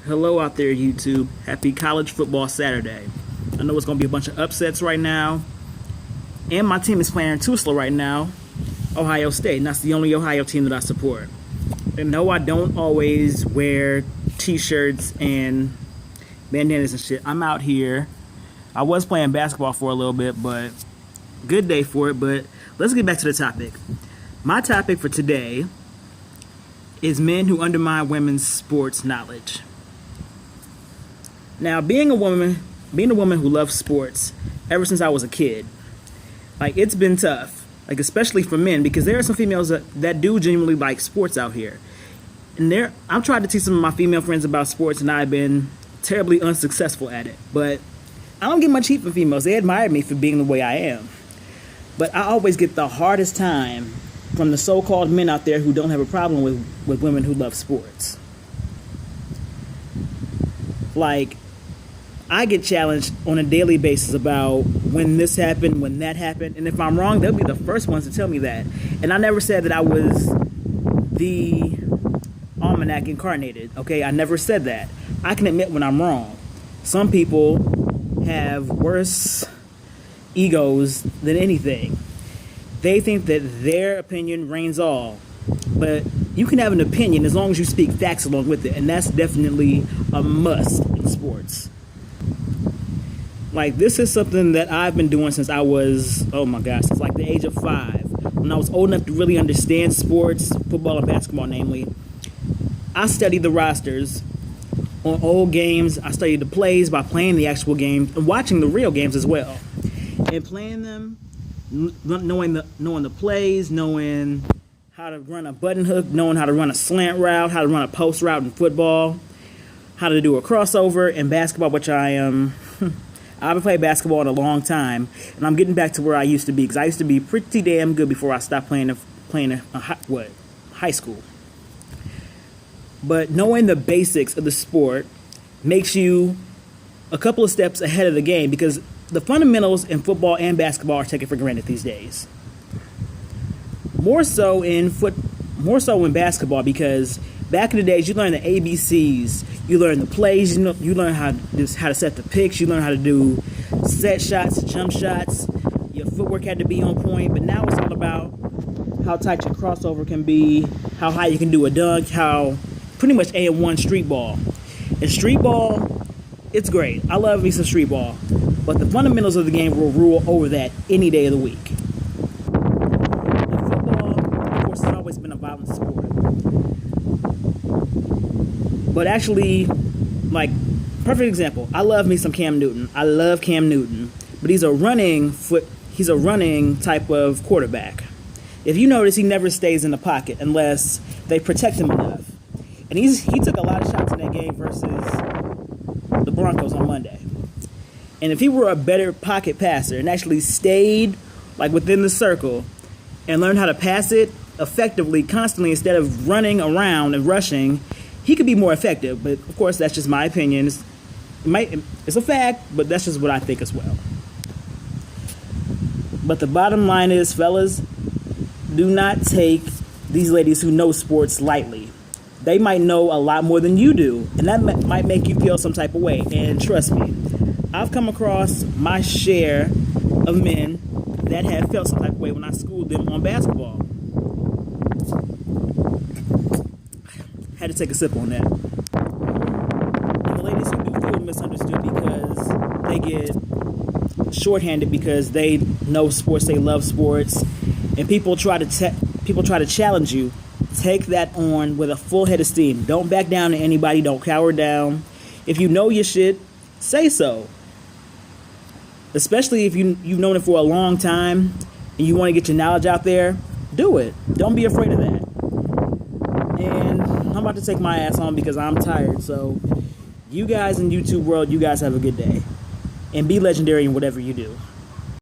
Hello out there, YouTube. Happy College Football Saturday. I know it's going to be a bunch of upsets right now. And my team is playing in Tulsa right now, Ohio State. And that's the only Ohio team that I support. And no, I don't always wear t-shirts and bandanas and shit. I'm out here. I was playing basketball for a little bit, but good day for it. But let's get back to the topic. My topic for today is men who undermine women's sports knowledge. Now, being a woman who loves sports ever since I was a kid, it's been tough, especially for men, because there are some females that do genuinely like sports out here. And I'm trying to teach some of my female friends about sports, and I've been terribly unsuccessful at it. But I don't get much heat from females. They admire me for being the way I am. But I always get the hardest time from the so-called men out there who don't have a problem with women who love sports. I get challenged on a daily basis about when this happened, when that happened, and if I'm wrong, they'll be the first ones to tell me that. And I never said that I was the almanac incarnated, okay? I never said that. I can admit when I'm wrong. Some people have worse egos than anything. They think that their opinion reigns all. But you can have an opinion as long as you speak facts along with it, and that's definitely a must in sports. This is something that I've been doing since I was, since the age of 5. When I was old enough to really understand sports, football and basketball namely, I studied the rosters on old games. I studied the plays by playing the actual games and watching the real games as well. And playing them, knowing the plays, knowing how to run a button hook, knowing how to run a slant route, how to run a post route in football, how to do a crossover in basketball, which I haven't played basketball in a long time, and I'm getting back to where I used to be, because I used to be pretty damn good before I stopped playing high school. But knowing the basics of the sport makes you a couple of steps ahead of the game, because the fundamentals in football and basketball are taken for granted these days. More so in basketball, because back in the days, you learn the ABCs, you learn the plays, you learn how to set the picks, you learn how to do set shots, jump shots. Your footwork had to be on point, but now it's all about how tight your crossover can be, how high you can do a dunk, how pretty much A1 street ball. And street ball, it's great. I love me some street ball, but the fundamentals of the game will rule over that any day of the week. And football, of course, has always been a violent sport. But actually, perfect example, I love me some Cam Newton. I love Cam Newton, but he's a running type of quarterback. If you notice, he never stays in the pocket unless they protect him enough. And he took a lot of shots in that game versus the Broncos on Monday. And if he were a better pocket passer and actually stayed within the circle and learned how to pass it effectively, constantly, instead of running around and rushing, he could be more effective. But of course, that's just my opinion. It's a fact, but that's just what I think as well. But the bottom line is, fellas, do not take these ladies who know sports lightly. They might know a lot more than you do, and that might make you feel some type of way. And trust me, I've come across my share of men that have felt some type of way when I schooled them on basketball. Had to take a sip on that. And the ladies who do feel misunderstood because they get shorthanded because they know sports, they love sports, and people try to challenge you. Take that on with a full head of steam. Don't back down to anybody. Don't cower down. If you know your shit, say so. Especially if you've known it for a long time and you want to get your knowledge out there, do it. Don't be afraid of that. And I'm about to take my ass on because I'm tired. So you guys in YouTube world, you guys have a good day. And be legendary in whatever you do.